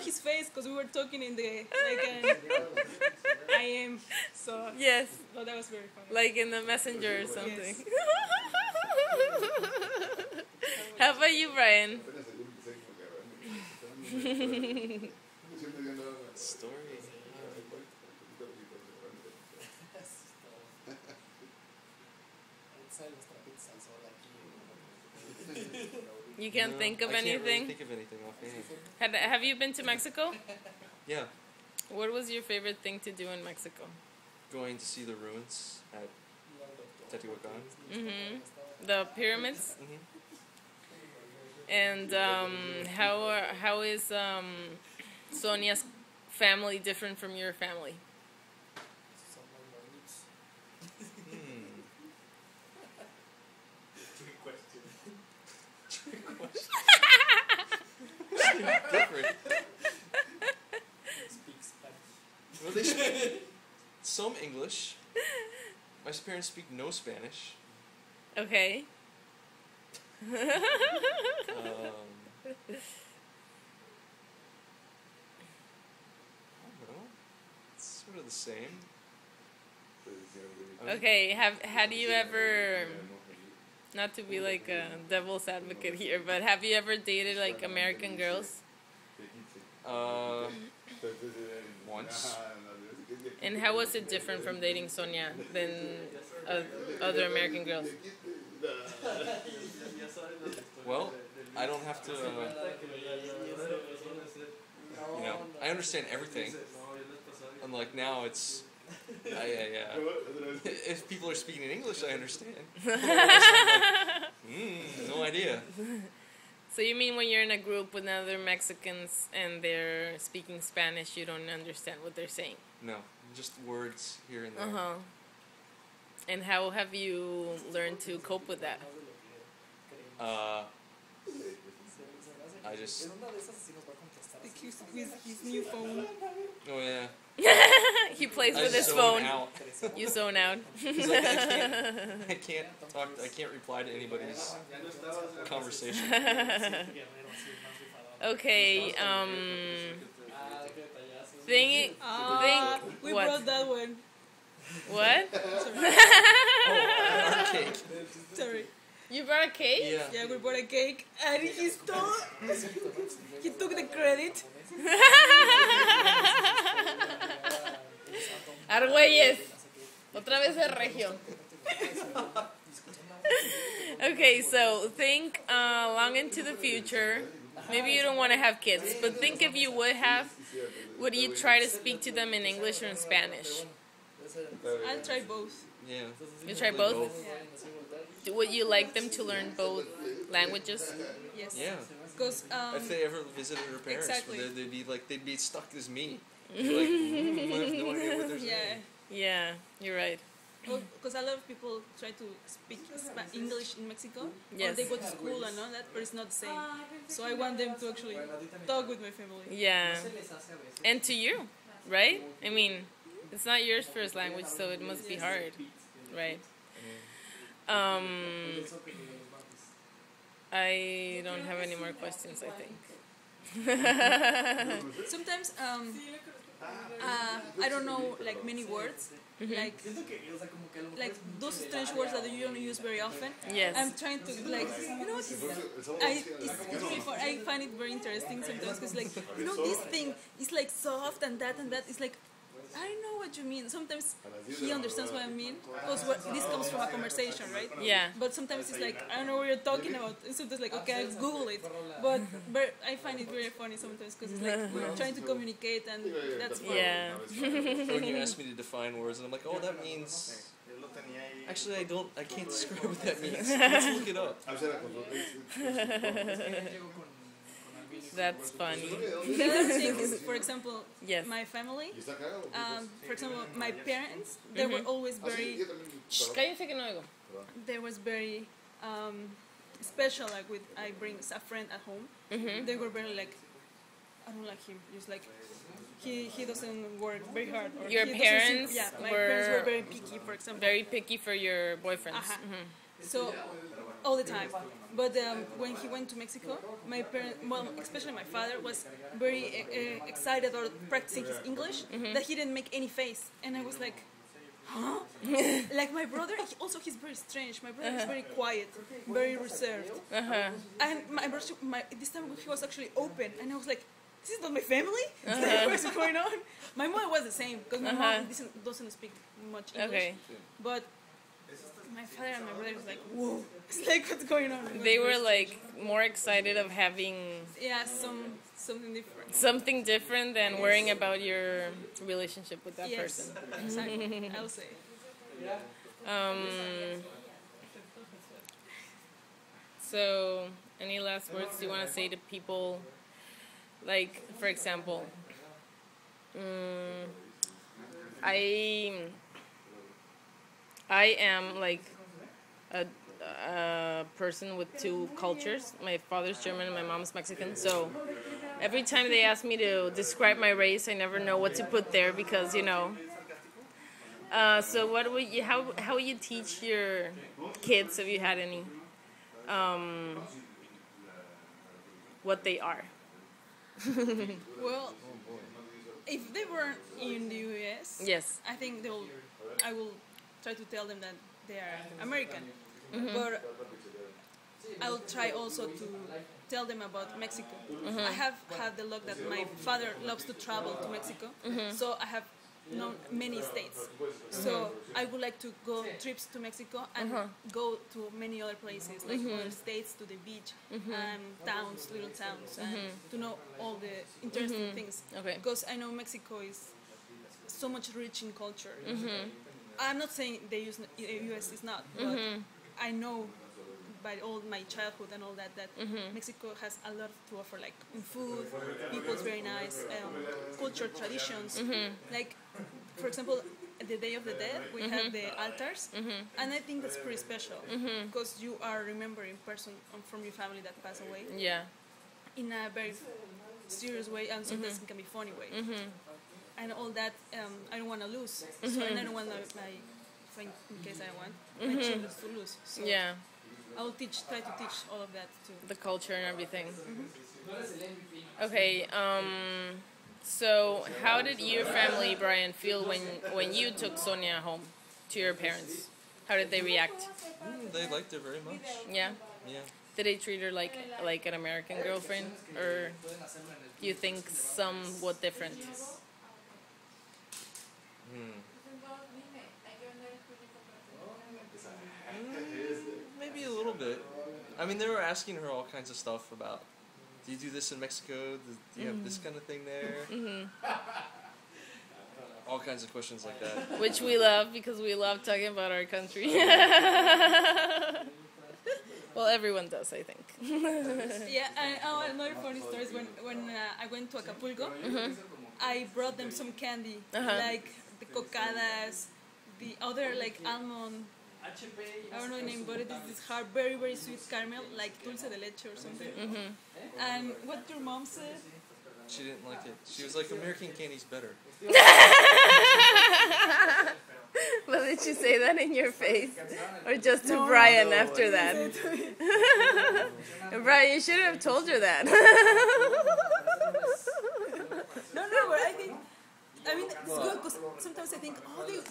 his face because we were talking in the I am. So Yes, oh, that was very funny. like in the messenger or something. How about you, Brian? Story. You can't think of I can't anything? really think of anything offhand. Have you been to Mexico? Yeah, What was your favorite thing to do in Mexico? going to see the ruins at Teotihuacan. Mm-hmm. The pyramids? Mm-hmm. And how is Sonia's family different from your family? Different. Well, they speak some English. My parents speak no Spanish. Okay. I don't know. It's sort of the same. Okay, had you ever, not to be like a devil's advocate here, but have you ever dated like American girls? Once. And how was it different from dating Sonia than other American girls? Well, I don't have to, I understand everything. Unlike now, it's, if people are speaking in English, I understand. No idea. So you mean when you're in a group with other Mexicans and they're speaking Spanish, you don't understand what they're saying? No, just words here and there. Uh-huh. And how have you learned to cope with that? I just, Like his new phone. oh yeah. He plays I with his zone phone. out. You zone out. It's like I can't talk. I can't reply to anybody's conversation. Okay. Think. We What? brought that one. What? Our cake. Sorry. You brought a cake? Yeah. Yeah, we bought a cake and he took the credit. Argüelles. Otra vez el regio. Okay, so think long into the future. Maybe you don't want to have kids, but think if you would have, would you try to speak to them in English or in Spanish? I'll try both. Yeah. You try both? Yeah. Would you like them to learn both languages? Yes. Yeah. Because If they ever visited her parents, Exactly. they'd be stuck as me. They'd be like, I have no idea what they're saying. Yeah, you're right. Because a lot of people try to speak English in Mexico, Yes. or they go to school and all that, but it's not the same. So I want them to actually talk with my family. Yeah. And to you, right? I mean, it's not yours first language, so it must be hard, right? I don't have any more questions, I think. Sometimes I don't know like many words, like those strange words that you don't use very often. Yes. I'm trying to like it's really fun. I find it very interesting sometimes because like this thing is like soft and that it's like I don't know what you mean. Sometimes he understands what I mean because this comes from a conversation, right? Yeah. But sometimes it's like I don't know what you're talking about. And sometimes like okay, I'll Google it. But I find it very funny sometimes because it's like we're trying to communicate and that's fun. Yeah. When you ask me to define words, and I'm like, oh, that means. Actually, I can't describe what that means. Let's look it up. That's funny. The other thing is, for example, Yes. my family. For example, my parents. They were always very. Shh, cállense que no oigo. They was very special. Like with I bring a friend at home. They were very like. I don't like him. Just like. He doesn't work very hard. Or Your he doesn't parents my parents were very picky, for example. Very picky for your boyfriends. So all the time. But when he went to Mexico, my parents, well, especially my father, was very excited about practicing his English that he didn't make any face, and I was like, huh? Like my brother, he's very strange. My brother is very quiet, very reserved, and my brother, this time he was actually open, and I was like, this is not my family. What's going on? My mother was the same because my mom doesn't speak much English. Okay. But my father and my brother was like, whoa, it's like, what's going on? They were like more excited of having something different. Something different than worrying about your relationship with that person. Exactly. I'll say. So, any last words you want to say to people? Like, for example, I am like a person with two cultures. My father's German and my mom's Mexican. So every time they ask me to describe my race, I never know what to put there because, you know. So what would you? How you teach your kids, if you had any, what they are? Well, if they were in the US, yes, I think I will try to tell them that they are American, but I will try also to tell them about Mexico. I have had the luck that my father loves to travel to Mexico, so I have known many states. So I would like to go trips to Mexico and go to many other places, like other states, to the beach, towns, little towns, and to know all the interesting things. Okay. Because I know Mexico is so much rich in culture. I'm not saying the US is not, but I know by all my childhood and all that Mexico has a lot to offer, like in food, people's very nice, culture, traditions. Like, for example, the Day of the Dead, we have the altars, and I think that's pretty special because you are remembering person from your family that passed away. Yeah. In a very serious way, and sometimes it can be funny way. And all that, I don't want to lose. So, and I don't want in case I want my children to lose. So yeah. I will try to teach all of that too. The culture and everything. Okay, so how did your family, Brian, feel when you took Sonia home to your parents? How did they react? They liked her very much. Yeah? Yeah. Did they treat her like an American girlfriend? Or do you think somewhat different? Maybe a little bit. I mean, they were asking her all kinds of stuff about, do you do this in Mexico? Do you have this kind of thing there? All kinds of questions like that. Which we love because we love talking about our country. Well, everyone does, I think. Yeah, another funny story is when I went to Acapulco, I brought them some candy, like the cocadas, the other like almond, I don't know the name, but it is this hard, very, very sweet caramel, like dulce de leche or something. And what your mom said? She didn't like it. She was like, American candy's better. Well, did she say that in your face? Or just to Brian after that? Brian, you should have told her that. No, but I mean, it's good because sometimes I think,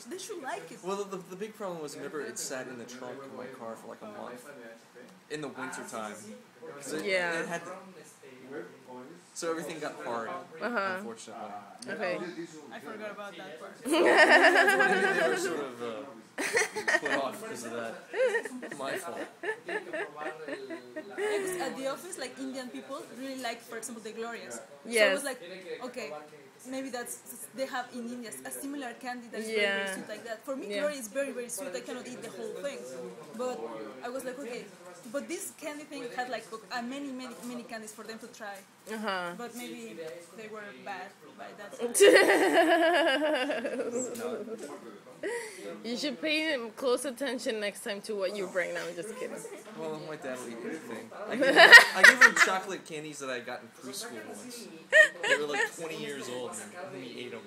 they should like it. Well, the big problem was, remember, it sat in the trunk of my car for like a month in the winter time. So it had so everything got hard, unfortunately. Okay. I forgot about that part. They were sort of put off because of that. My fault. Because at the office, like Indian people really like, for example, the Glorias. Yes. So it was like, okay, maybe they have in India a similar candy that is very, very sweet like that. For me, Gloria is very, very sweet. I cannot eat the whole thing. But I was like, okay. But this candy thing had like many, many, many candies for them to try. But maybe they were bad by that. You should pay close attention next time to what you bring. No, I'm just kidding. Well, my dad will eat anything. I gave him chocolate candies that I got in preschool once. They were like 20 years old and he ate them.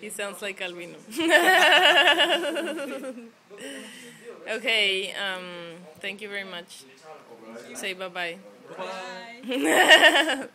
He sounds like Albino. Okay, thank you very much. Say bye-bye. Bye. Bye.